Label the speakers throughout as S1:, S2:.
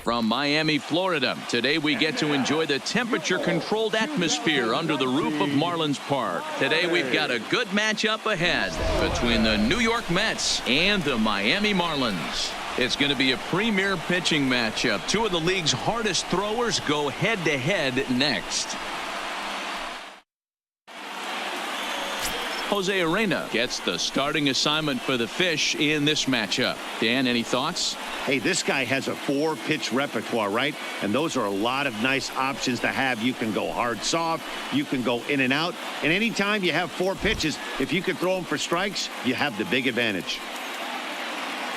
S1: From Miami, Florida, today we get to enjoy the temperature-controlled atmosphere under the roof of Marlins Park. Today we've got a good matchup ahead between the New York Mets and the Miami Marlins. It's going to be a premier pitching matchup. Two of the league's hardest throwers go head-to-head next. Jose Arena gets the starting assignment for the Fish in this matchup. Dan, any thoughts?
S2: Hey, this guy has a 4-pitch repertoire, right? And those are a lot of nice options to have. You can go hard, soft. You can go in and out. And anytime you have 4 pitches, if you can throw them for strikes, you have the big advantage.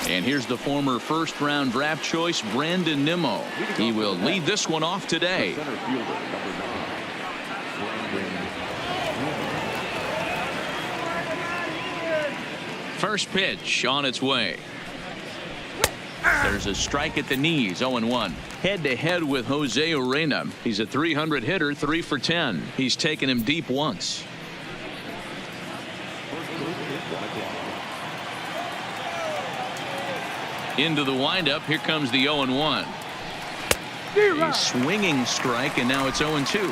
S1: And here's the former first-round draft choice, Brandon Nimmo. He will lead this one off today. First pitch on its way. There's a strike at the knees, 0-1. Head-to-head with Jose Arena. He's a 300 hitter, 3 for 10. He's taken him deep once. Into the windup. Here comes the 0-1. A swinging strike, and now it's 0-2.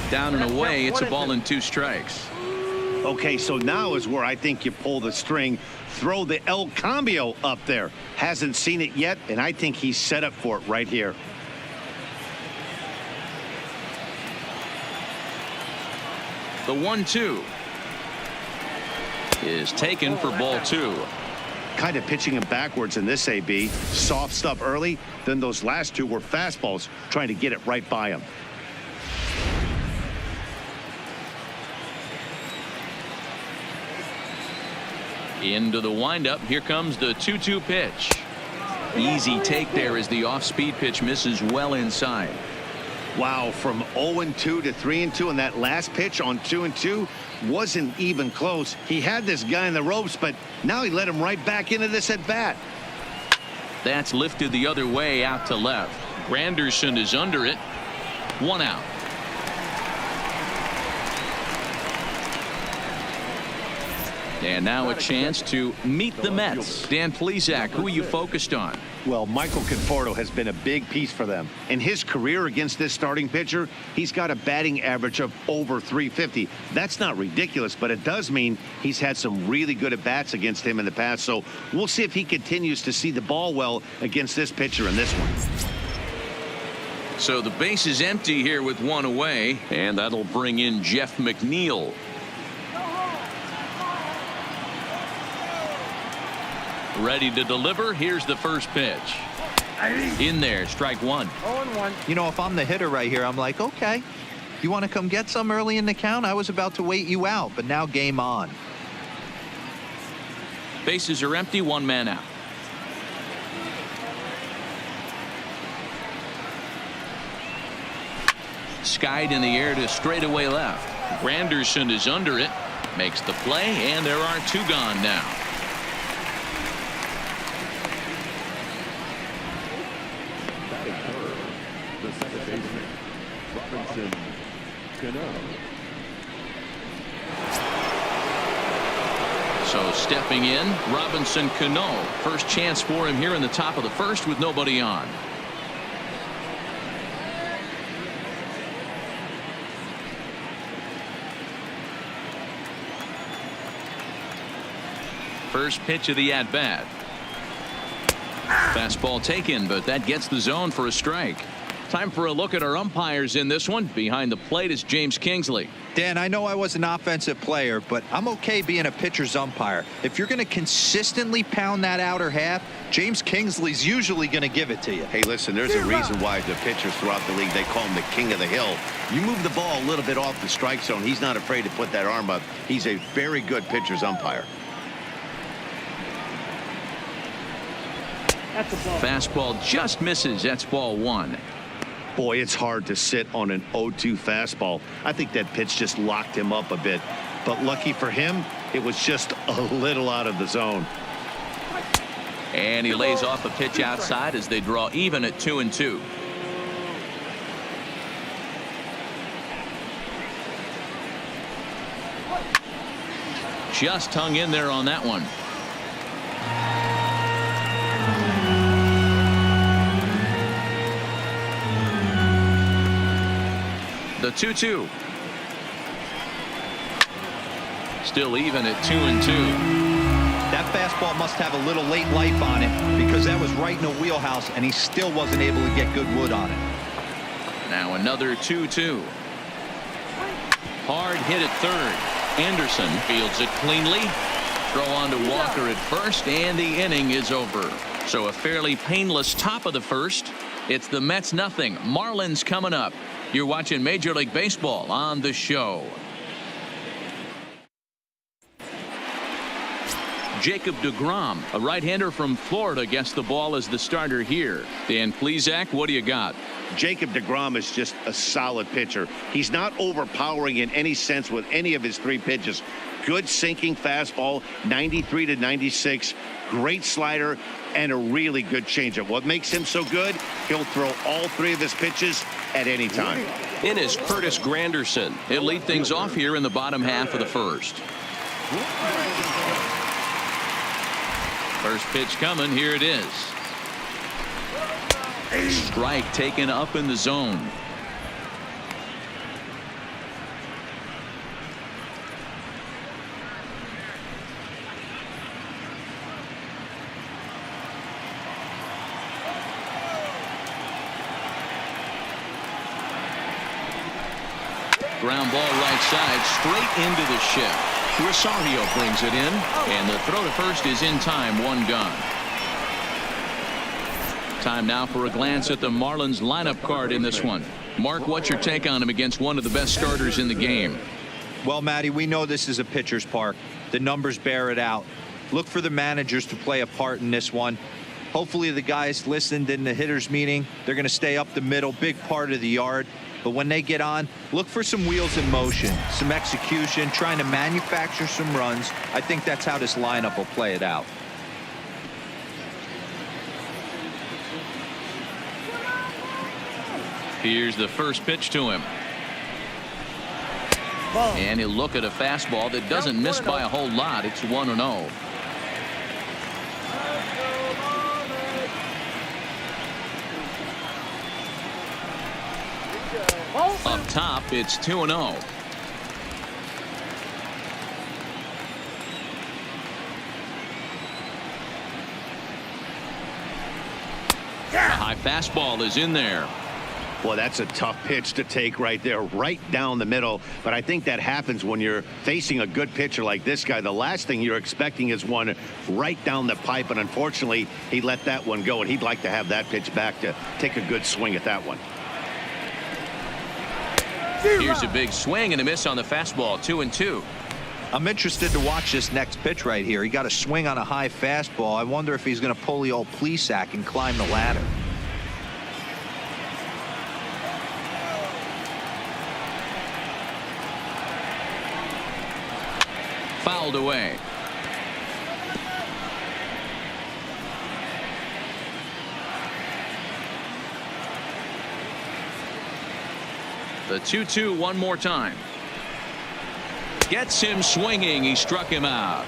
S1: Down and away. It's a ball and 2 strikes.
S2: Okay, so now is where I think you pull the string. Throw the El Cambio up there. Hasn't seen it yet, and I think he's set up for it right here.
S1: The 1-2 is taken for ball 2.
S2: Kind of pitching him backwards in this AB. Soft stuff early, then those last 2 were fastballs, trying to get it right by him.
S1: Into the windup. Here comes the 2-2 pitch. Easy take there as the off-speed pitch misses well inside.
S2: Wow, from 0-2 to 3-2, and that last pitch on 2-2 wasn't even close. He had this guy in the ropes, but now he let him right back into this at bat.
S1: That's lifted the other way out to left. Granderson is under it. 1 out. And now a chance to meet the Mets. Dan Plesac, who are you focused on?
S2: Well, Michael Conforto has been a big piece for them. In his career against this starting pitcher, he's got a batting average of over 350. That's not ridiculous, but it does mean he's had some really good at-bats against him in the past. So we'll see if he continues to see the ball well against this pitcher in this one.
S1: So the base is empty here with 1 away, and that'll bring in Jeff McNeil. Ready to deliver. Here's the first pitch. In there, strike 1.
S3: 0-1. You know, if I'm the hitter right here, I'm like, okay, you want to come get some early in the count? I was about to wait you out, but now game on.
S1: Bases are empty, 1 man out. Skied in the air to straightaway left. Granderson is under it, makes the play, and there are 2 gone now. So stepping in, Robinson Cano. First chance for him here in the top of the first with nobody on. First pitch of the at-bat. Fastball taken, but that gets the zone for a strike. Time for a look at our umpires in this one. Behind the plate is James Kingsley.
S3: Dan, I know I was an offensive player, but I'm okay being a pitcher's umpire. If you're going to consistently pound that outer half, James Kingsley's usually going to give it to you.
S2: Hey, listen, there's a reason why the pitchers throughout the league, they call him the king of the hill. You move the ball a little bit off the strike zone, he's not afraid to put that arm up. He's a very good pitcher's umpire.
S1: That's a ball. Fastball just misses. That's ball 1.
S2: Boy, it's hard to sit on an 0-2 fastball. I think that pitch just locked him up a bit. But lucky for him, it was just a little out of the zone.
S1: And he lays off a pitch outside as they draw even at 2-2. just hung in there on that one. The 2-2. Still even at 2-2.
S3: That fastball must have a little late life on it because that was right in the wheelhouse and he still wasn't able to get good wood on it.
S1: Now another 2-2. Hard hit at third. Anderson fields it cleanly. Throw on to Walker at first, and the inning is over. So a fairly painless top of the first. It's the Mets nothing. Marlins coming up. You're watching Major League Baseball on The Show. Jacob deGrom, a right-hander from Florida, gets the ball as the starter here. Dan Plesac, what do you got?
S2: Jacob deGrom is just a solid pitcher. He's not overpowering in any sense with any of his three pitches. Good sinking fastball, 93 to 96, great slider, and a really good changeup. What makes him so good, he'll throw all three of his pitches at any time.
S4: In is Curtis Granderson.
S1: He'll lead things off here in the bottom half of the first. First pitch coming. Here it is. Strike taken up in the zone. Ground ball right side, straight into the shift. Rosario brings it in, and the throw to first is in time. One gone. Time now for a glance at the Marlins lineup card in this one. Mark, what's your take on him against one of the best starters in the game?
S3: Well, Matty, we know this is a pitcher's park. The numbers bear it out. Look for the managers to play a part in this one. Hopefully the guys listened in the hitters meeting. They're going to stay up the middle, big part of the yard. But when they get on, look for some wheels in motion, some execution, trying to manufacture some runs. I think that's how this lineup will play it out.
S1: Here's the first pitch to him. And he'll look at a fastball that doesn't miss by a whole lot. It's 1-0. Up top, it's 2-0. A high fastball is in there.
S2: Well, that's a tough pitch to take right there, right down the middle. But I think that happens when you're facing a good pitcher like this guy. The last thing you're expecting is one right down the pipe. And unfortunately, he let that one go. And he'd like to have that pitch back to take a good swing at that one.
S1: Here's a big swing and a miss on the fastball. 2-2.
S3: I'm interested to watch this next pitch right here. He got a swing on a high fastball. I wonder if he's going to pull the old Plesac and climb the ladder.
S1: Fouled away. The 2-2 one more time. Gets him swinging. He struck him out.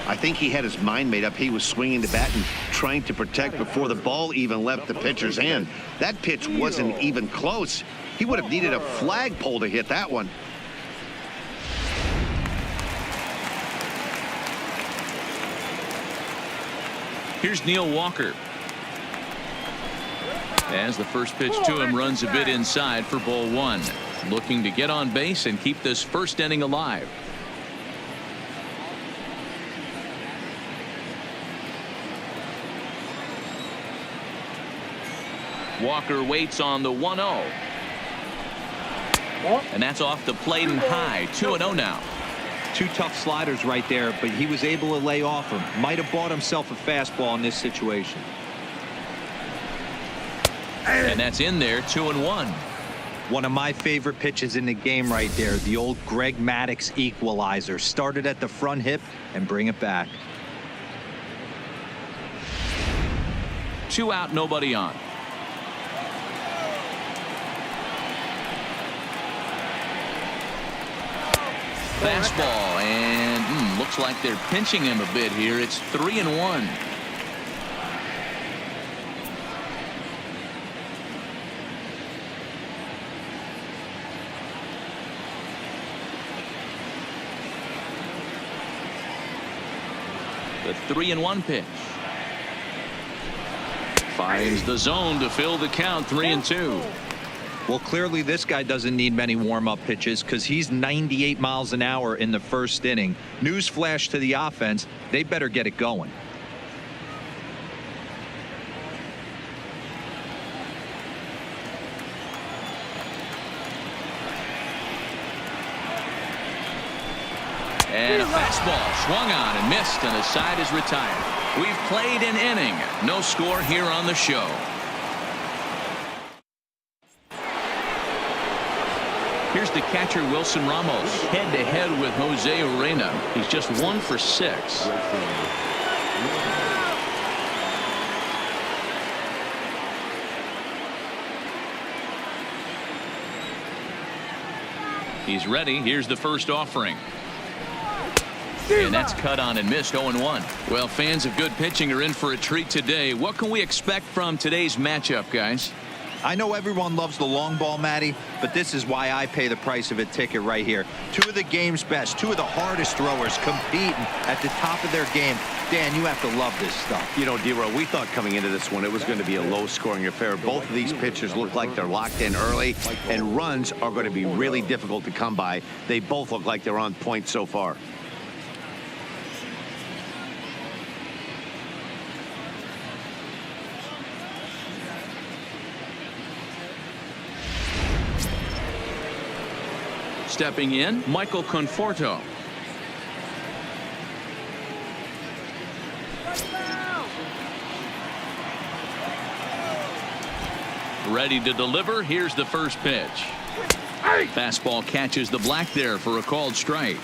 S2: I think he had his mind made up. He was swinging the bat and trying to protect before the ball even left the pitcher's hand. That pitch wasn't even close. He would have needed a flagpole to hit that one.
S1: Here's Neil Walker. As the first pitch to him runs a bit inside for ball one. Looking to get on base and keep this first inning alive. Walker waits on the 1-0. And that's off the plate and high. 2-0 now.
S3: Two tough sliders right there, but he was able to lay off him. Might have bought himself a fastball in this situation.
S1: And that's in there. 2-1.
S3: One of my favorite pitches in the game right there. The old Greg Maddux equalizer. Started at the front hip and bring it back.
S1: 2 out, nobody on. Fastball, and looks like they're pinching him a bit here. It's 3-1. The 3-1 pitch. Finds the zone to fill the count. 3-2.
S3: Well, clearly this guy doesn't need many warm-up pitches because he's 98 miles an hour in the first inning. Newsflash to the offense, they better get it going.
S1: And a fastball swung on and missed, and the side is retired. We've played an inning. No score here on the show. Here's the catcher, Wilson Ramos, head-to-head with Jose Urena. He's just 1 for 6. He's ready. Here's the first offering. And that's cut on and missed. 0-1. Well, fans of good pitching are in for a treat today. What can we expect from today's matchup, guys?
S3: I know everyone loves the long ball, Matty, but this is why I pay the price of a ticket right here. Two of the game's best, two of the hardest throwers competing at the top of their game. Dan, you have to love this stuff.
S2: You know, D-Row, we thought coming into this one it was going to be a low-scoring affair. Both of these pitchers look like they're locked in early, and runs are going to be really difficult to come by. They both look like they're on point so far.
S1: Stepping in, Michael Conforto. Ready to deliver. Here's the first pitch. Fastball catches the black there for a called strike.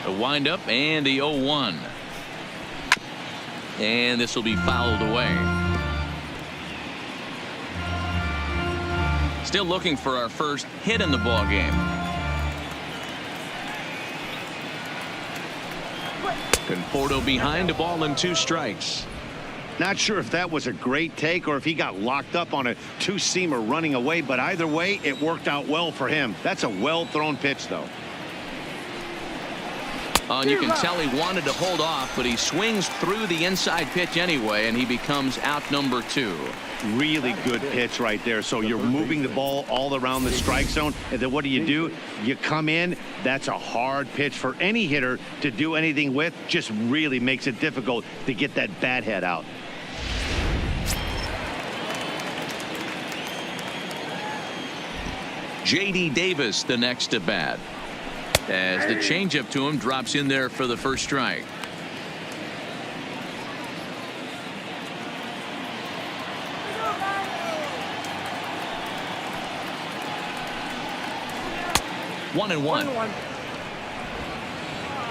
S1: The windup and the 0-1. And this will be fouled away. Still looking for our first hit in the ball game. Conforto behind, a ball and 2 strikes.
S2: Not sure if that was a great take or if he got locked up on a two-seamer running away, but either way, it worked out well for him. That's a well-thrown pitch, though.
S1: And you can tell he wanted to hold off, but he swings through the inside pitch anyway, and he becomes out number 2.
S2: Really good pitch right there. So you're moving the ball all around the strike zone, and then what do? You come in. That's a hard pitch for any hitter to do anything with. Just really makes it difficult to get that bat head out.
S1: J.D. Davis, the next at bat. As the changeup to him drops in there for the first strike. One and one.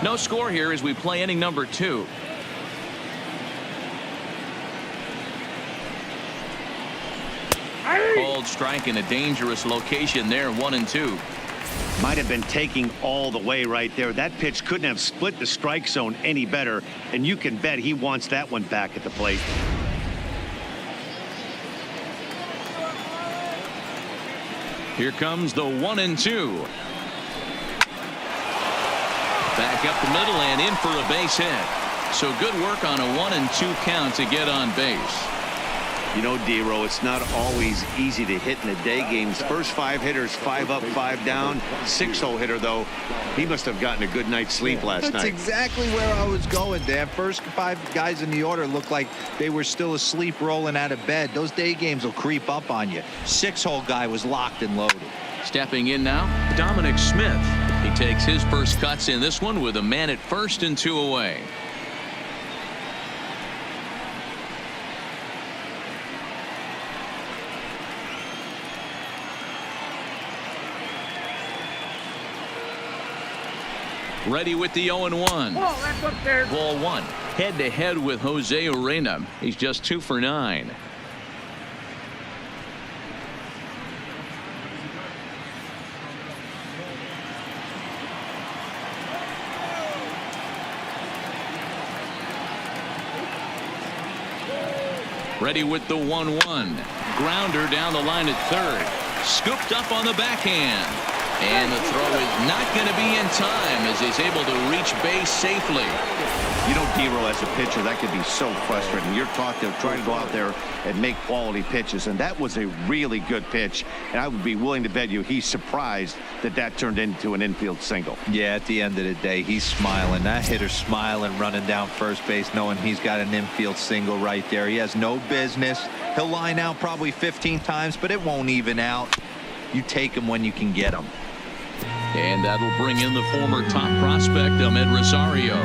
S1: No score here as we play inning number 2. Called strike in a dangerous location there. 1-2.
S2: Might have been taking all the way right there. That pitch couldn't have split the strike zone any better, and you can bet he wants that one back at the plate.
S1: Here comes the 1-2. Back up the middle and in for a base hit. So good work on a 1-2 count to get on base.
S2: You know, D-Row, it's not always easy to hit in the day games. First 5 hitters, 5 up, 5 down. 6-hole hitter, though, he must have gotten a good night's sleep last night.
S3: That's exactly where I was going, Dan. First 5 guys in the order looked like they were still asleep rolling out of bed. Those day games will creep up on you. 6-hole guy was locked and loaded.
S1: Stepping in now, Dominic Smith. He takes his first cuts in this one with a man at first and 2 away. Ready with the 0-1.
S5: That's upstairs.
S1: Ball 1. Head-to-head with Jose Urena. He's just 2 for 9. Ready with the 1-1. Grounder down the line at third. Scooped up on the backhand. And the throw is not going to be in time as he's able to reach base safely.
S2: You know, D-Roll, as a pitcher, that could be so frustrating. You're taught to try to go out there and make quality pitches, and that was a really good pitch. And I would be willing to bet you he's surprised that that turned into an infield single.
S3: Yeah, at the end of the day, he's smiling. That hitter's smiling, running down first base, knowing he's got an infield single right there. He has no business. He'll line out probably 15 times, but it won't even out. You take him when you can get him.
S1: And that'll bring in the former top prospect, Ahmed Rosario,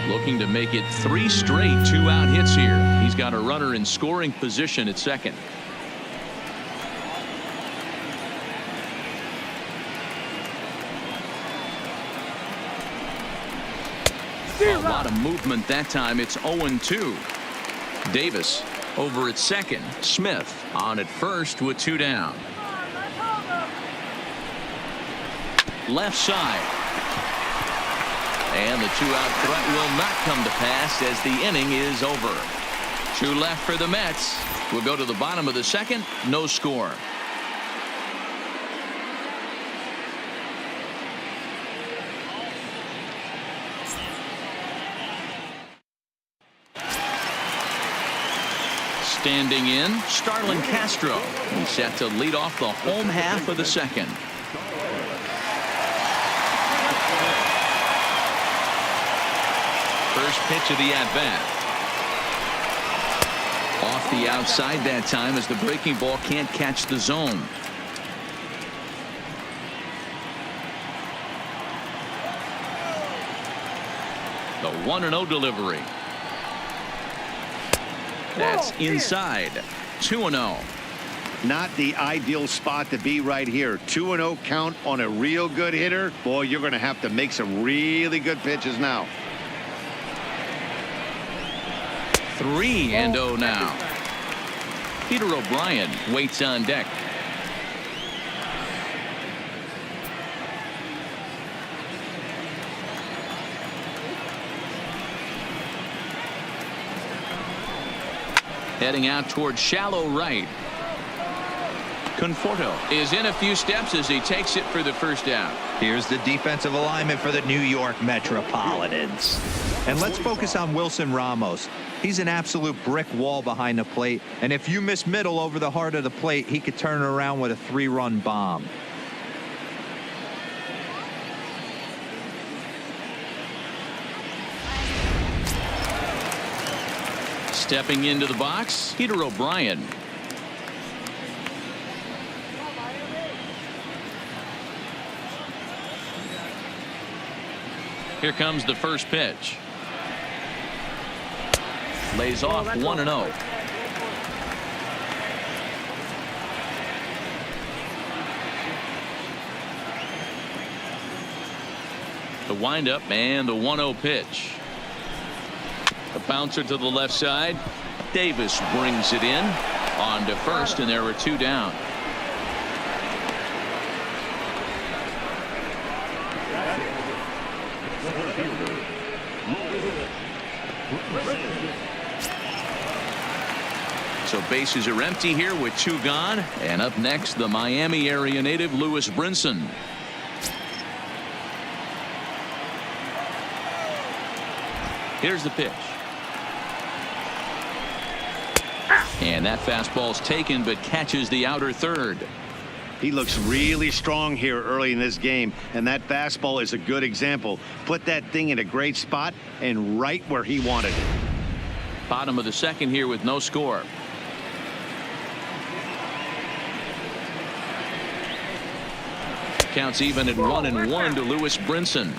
S1: looking to make it 3 straight 2-out hits here. He's got a runner in scoring position at second. A lot of movement that time. It's 0-2. Davis over at second. Smith on at first with 2 down. Left side. And the 2-out threat will not come to pass as the inning is over. 2 left for the Mets. We'll go to the bottom of the second. No score. Standing in, Starlin Castro. He's set to lead off the home half of the second. First pitch of the at-bat. Off the outside that time as the breaking ball can't catch the zone. The 1-0 delivery. That's inside. 2-0.
S2: Not the ideal spot to be right here. 2-0 count on a real good hitter. Boy, you're going to have to make some really good pitches now.
S1: 3-0 now. Peter O'Brien waits on deck. Heading out towards shallow right. Conforto is in a few steps as he takes it for the first out.
S3: Here's the defensive alignment for the New York Metropolitans. And let's focus on Wilson Ramos. He's an absolute brick wall behind the plate. And if you miss middle over the heart of the plate, he could turn it around with a 3-run bomb.
S1: Stepping into the box, Peter O'Brien. Here comes the first pitch. Lays off 1-0. The windup and the 1-0 pitch. A bouncer to the left side. Davis brings it in on to first, and there were 2 down. So bases are empty here with 2 gone. And up next, the Miami area native Lewis Brinson. Here's the pitch. And that fastball's taken but catches the outer third.
S2: He looks really strong here early in this game, and that fastball is a good example. Put that thing in a great spot and right where he wanted it.
S1: Bottom of the second here with no score. Counts even at 1-1 to Lewis Brinson.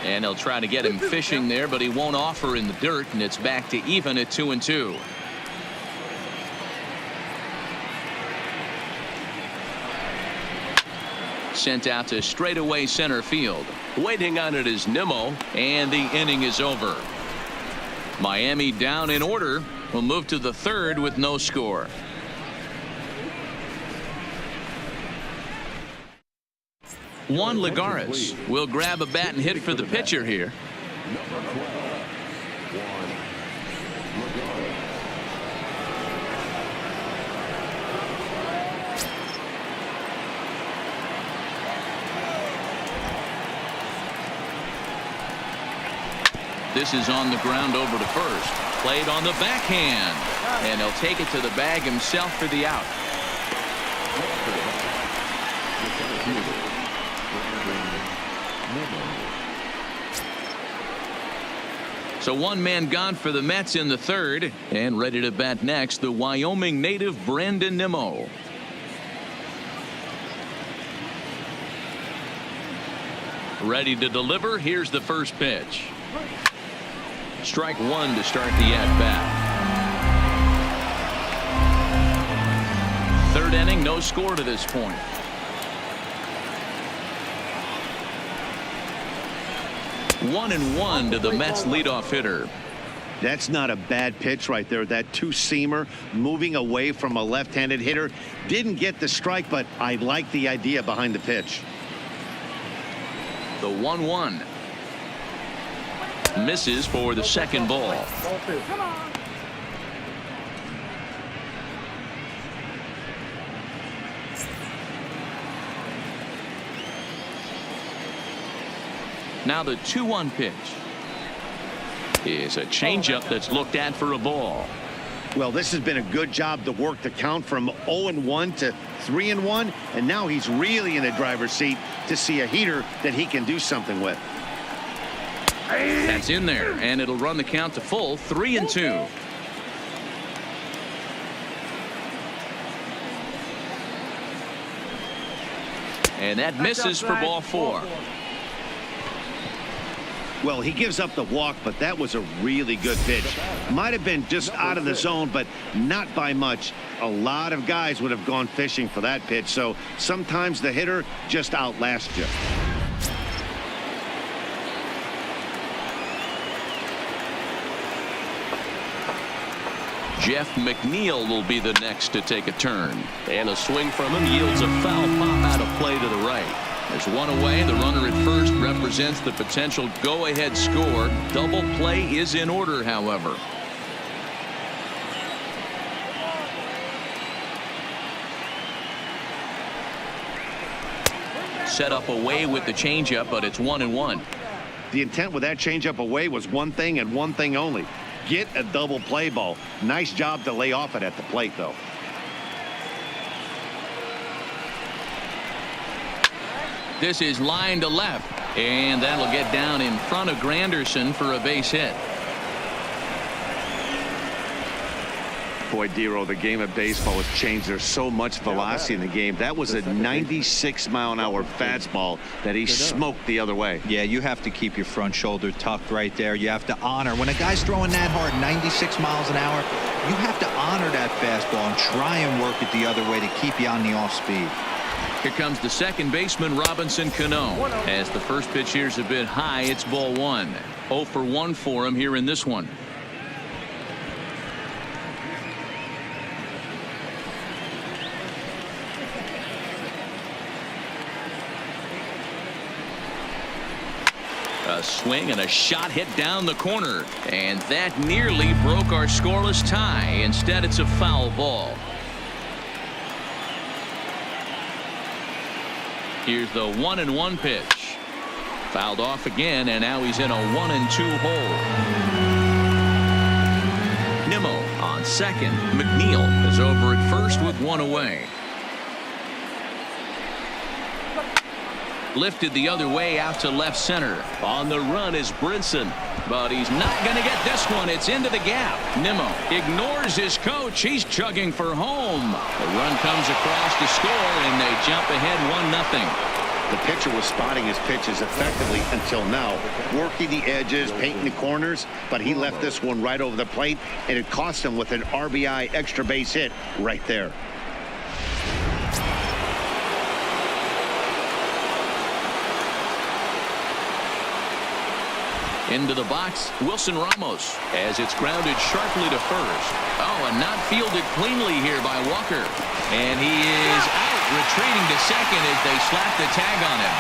S1: And they'll try to get him fishing there, but he won't offer in the dirt, and it's back to even at 2-2. sent out to straightaway center field.
S4: Waiting on it is Nimmo.
S1: And the inning is over. Miami down in order. We'll move to the third with no score. Juan Lagares will grab a bat and hit for the pitcher here. This is on the ground over to first. Played on the backhand. And he'll take it to the bag himself for the out. So one man gone for the Mets in the third. And ready to bat next, the Wyoming native Brandon Nimmo. Ready to deliver. Here's the first pitch. Strike one to start the at-bat. Third inning, no score to this point. One and one to the Mets leadoff hitter.
S2: That's not a bad pitch right there. That two-seamer moving away from a left-handed hitter. Didn't get the strike, but I like the idea behind the pitch.
S1: The 1-1. Misses for the second ball. Now the 2-1 pitch is a changeup that's looked at for a ball.
S2: Well, this has been a good job to work the count from 0-1 to 3-1, and now he's really in the driver's seat to see a heater that he can do something with.
S1: That's in there, and it'll run the count to full 3-2. And that misses for ball four.
S2: Well, he gives up the walk, but that was a really good pitch. Might have been just out of the zone, but not by much. A lot of guys would have gone fishing for that pitch, so sometimes the hitter just outlasts you.
S1: Jeff McNeil will be the next to take a turn.
S4: And a swing from him yields a foul pop out of play to the right.
S1: There's one away. The runner at first represents the potential go-ahead score. Double play is in order, however. Set up away with the changeup, but it's 1-1.
S2: The intent with that changeup away was one thing and one thing only. Get a double play ball. Nice job to lay off it at the plate, though.
S1: This is line to left, and that'll get down in front of Granderson for a base hit.
S2: Boy, Dero, the game of baseball has changed. There's so much velocity in the game. That was a 96-mile-an-hour fastball that he smoked the other way.
S3: Yeah, you have to keep your front shoulder tucked right there. You have to honor. When a guy's throwing that hard, 96 miles an hour, you have to honor that fastball and try and work it the other way to keep you on the off speed.
S1: Here comes the second baseman, Robinson Cano. As the first pitch here's a bit high, it's ball one. 0 for 1 for him here in this one. A swing and a shot hit down the corner, and that nearly broke our scoreless tie. Instead, it's a foul ball. Here's the 1-1 pitch. Fouled off again, and now he's in a 1-2 hole. Nimmo on second. McNeil is over at first with one away. Lifted the other way out to left center.
S4: On the run is Brinson.
S1: But he's not going to get this one. It's into the gap. Nimmo ignores his coach. He's chugging for home. The run comes across to score, and they jump ahead 1-0.
S2: The pitcher was spotting his pitches effectively until now, working the edges, painting the corners, but he left this one right over the plate, and it cost him with an RBI extra base hit right there.
S1: Into the box, Wilson Ramos.
S4: As it's grounded sharply to first.
S1: Oh, and not fielded cleanly here by Walker. And he is out, retreating to second as they slap the tag on him.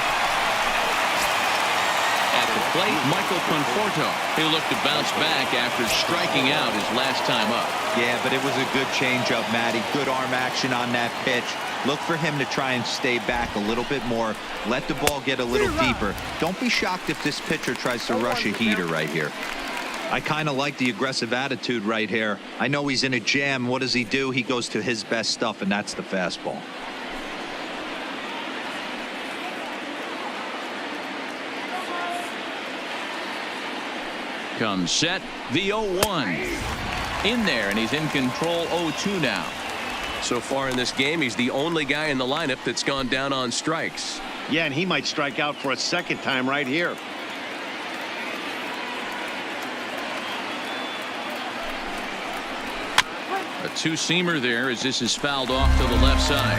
S1: At the plate, Michael Conforto. He looked to bounce back after striking out his last time up.
S3: Yeah, but it was a good changeup, Matty. Good arm action on that pitch. Look for him to try and stay back a little bit more. Let the ball get a little deeper. Don't be shocked if this pitcher tries to rush a heater right here. I kind of like the aggressive attitude right here. I know he's in a jam. What does he do? He goes to his best stuff, and that's the fastball.
S1: Comes set, the 0-1. In there, and he's in control 0-2 now.
S4: So far in this game, he's the only guy in the lineup that's gone down on strikes.
S2: Yeah, and he might strike out for a second time right here.
S1: A two-seamer there as this is fouled off to the left side.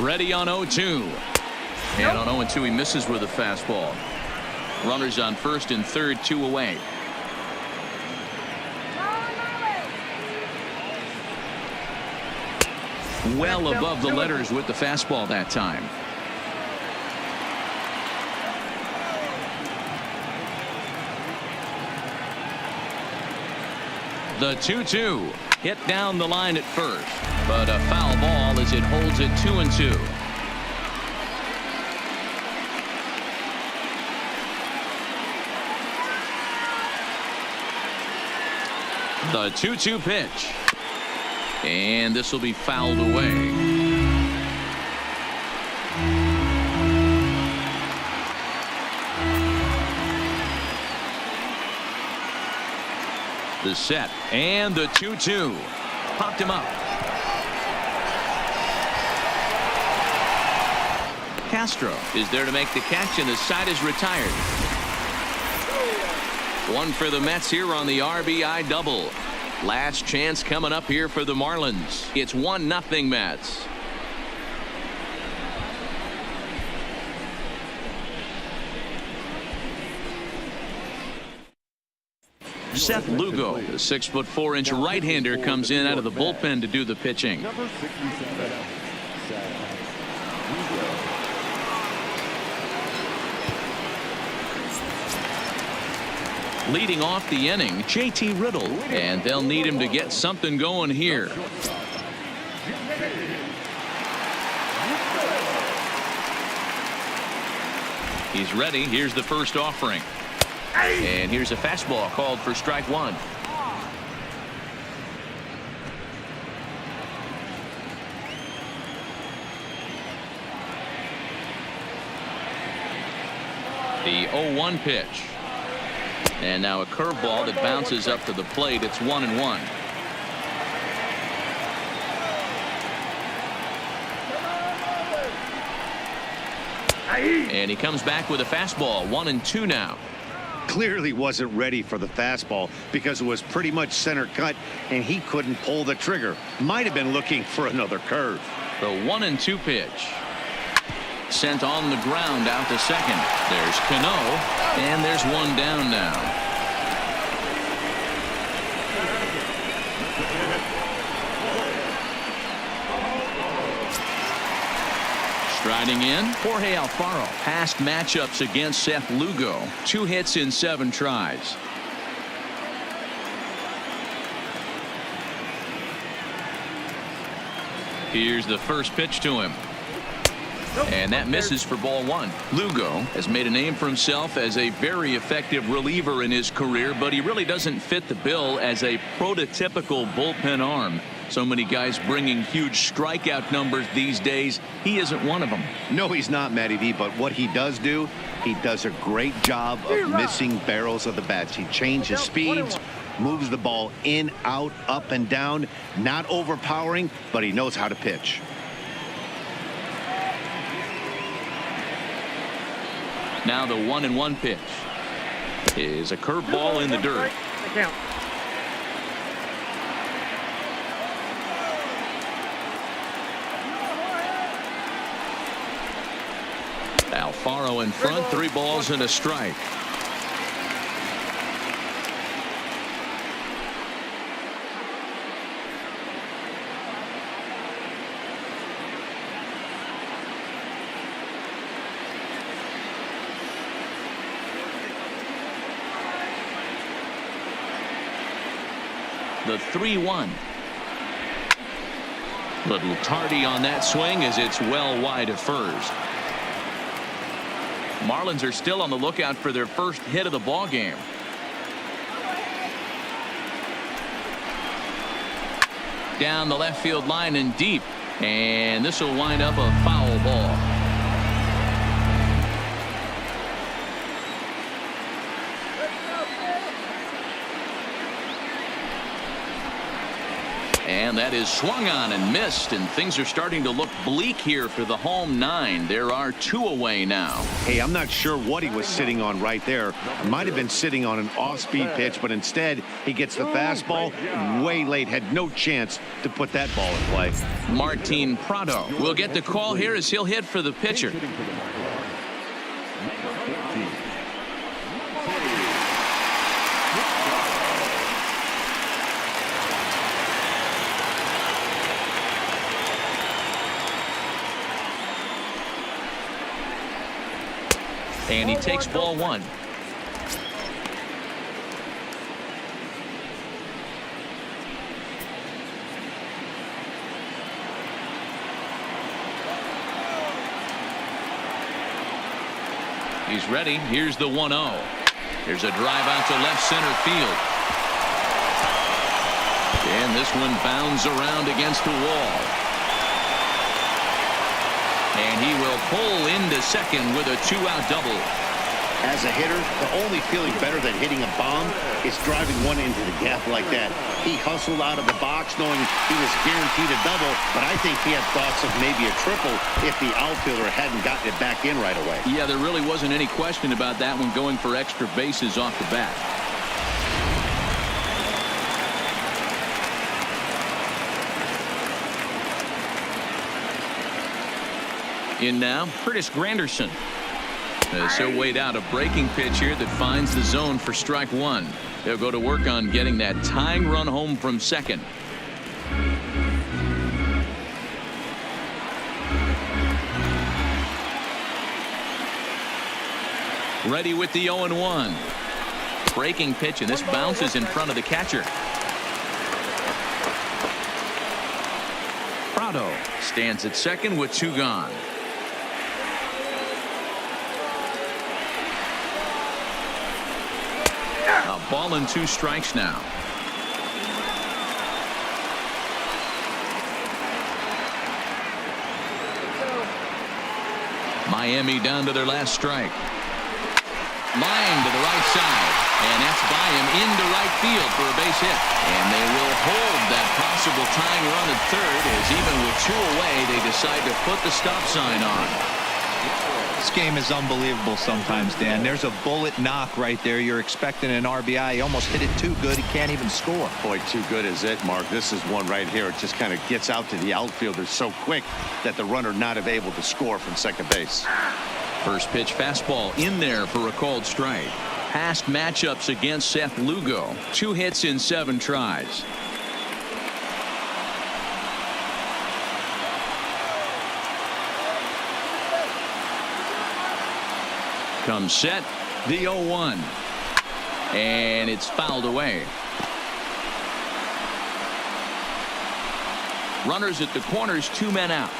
S1: Ready on 0-2. And on 0-2 he misses with a fastball. Runners on first and third, 2 away. Well above the letters with the fastball that time. The 2-2 hit down the line at first, but a foul ball as it holds it 2-2. The 2-2 pitch, and this will be fouled away. The set and the 2-2 popped him up. Castro is there to make the catch, and the side is retired. One for the Mets here on the RBI double. Last chance coming up here for the Marlins. It's 1-0 Mets. Seth Lugo, the 6'4" right-hander, comes in out of the bullpen to do the pitching.
S5: Number 67, Seth Lugo.
S1: Leading off the inning, JT Riddle, and they'll need him to get something going here. He's ready. Here's the first offering. And here's a fastball called for strike one. The 0-1 pitch. And now a curveball that bounces up to the plate. It's 1-1. And he comes back with a fastball. 1-2 now.
S2: Clearly wasn't ready for the fastball because it was pretty much center cut and he couldn't pull the trigger. Might have been looking for another curve.
S1: The 1-2 pitch. Sent on the ground out to second. There's Cano, and there's one down now. Striding in, Jorge Alfaro. Past matchups against Seth Lugo. 2 hits in 7 tries. Here's the first pitch to him. And that misses for ball 1. Lugo has made a name for himself as a very effective reliever in his career, but he really doesn't fit the bill as a prototypical bullpen arm. So many guys bringing huge strikeout numbers these days. He isn't one of them.
S2: No, he's not, Matty V, but what he does do, he does a great job of missing barrels of the bats. He changes speeds, moves the ball in, out, up, and down. Not overpowering, but he knows how to pitch.
S1: Now the 1-1 pitch is a curveball in the dirt. Alfaro in front, 3 balls and a strike. The 3-1. Little tardy on that swing as it's well wide of first. Marlins are still on the lookout for their first hit of the ball game. Down the left field line and deep, and this will wind up a foul ball. And that is swung on and missed, and things are starting to look bleak here for the home 9. There are 2 away now.
S2: Hey, I'm not sure what he was sitting on right there. Might have been sitting on an off-speed pitch, but instead he gets the fastball way late. Had no chance to put that ball in play.
S1: Martin Prado will get the call here as he'll hit for the pitcher. And he takes ball 1. He's ready. Here's the 1-0. There's a drive out to left center field. And this one bounds around against the wall. And he will pull into second with a 2-out double.
S2: As a hitter, the only feeling better than hitting a bomb is driving one into the gap like that. He hustled out of the box knowing he was guaranteed a double, but I think he had thoughts of maybe a triple if the outfielder hadn't gotten it back in right away.
S1: Yeah, there really wasn't any question about that one, going for extra bases off the bat. In now, Curtis Granderson. So weighed out a breaking pitch here that finds the zone for strike 1. They'll go to work on getting that tying run home from second. Ready with the 0-1. Breaking pitch, and this bounces in front of the catcher. Prado stands at second with 2 gone. A ball and 2 strikes now. Miami down to their last strike. Line to the right side, and that's by him into right field for a base hit. And they will hold that possible tying run at third, as even with 2 away, they decide to put the stop sign on.
S3: This game is unbelievable sometimes, Dan. There's a bullet knock right there. You're expecting an RBI. He almost hit it too good. He can't even score.
S2: Boy, too good is it, Mark. This is one right here. It just kind of gets out to the outfielder so quick that the runner not able to score from second base.
S1: First pitch fastball in there for a called strike. Past matchups against Seth Lugo. 2 hits in 7 tries. Comes set, the 0-1. And it's fouled away. Runners at the corners, 2 men out.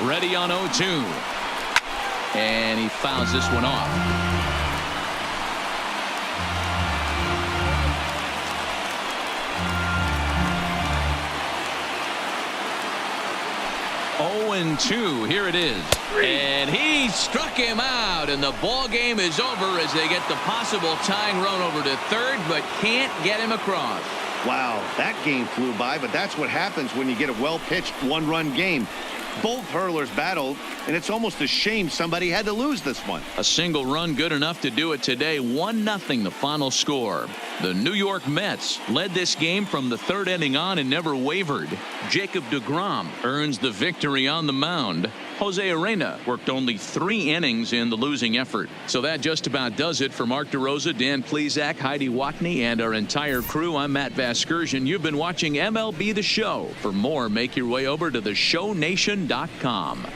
S1: Ready on 0-2. And he fouls this one off. Oh, and 2. Here it is. And he struck him out, and the ball game is over as they get the possible tying run over to third, but can't get him across.
S2: Wow, that game flew by, but that's what happens when you get a well-pitched one-run game. Both hurlers battled, and it's almost a shame somebody had to lose this one.
S1: A single run good enough to do it today. 1-0 the final score. The New York Mets led this game from the third inning on and never wavered. Jacob deGrom earns the victory on the mound. Jose Arena worked only 3 innings in the losing effort. So that just about does it for Mark DeRosa, Dan Plesac, Heidi Watney, and our entire crew. I'm Matt Vasgersian. You've been watching MLB The Show. For more, make your way over to theshownation.com.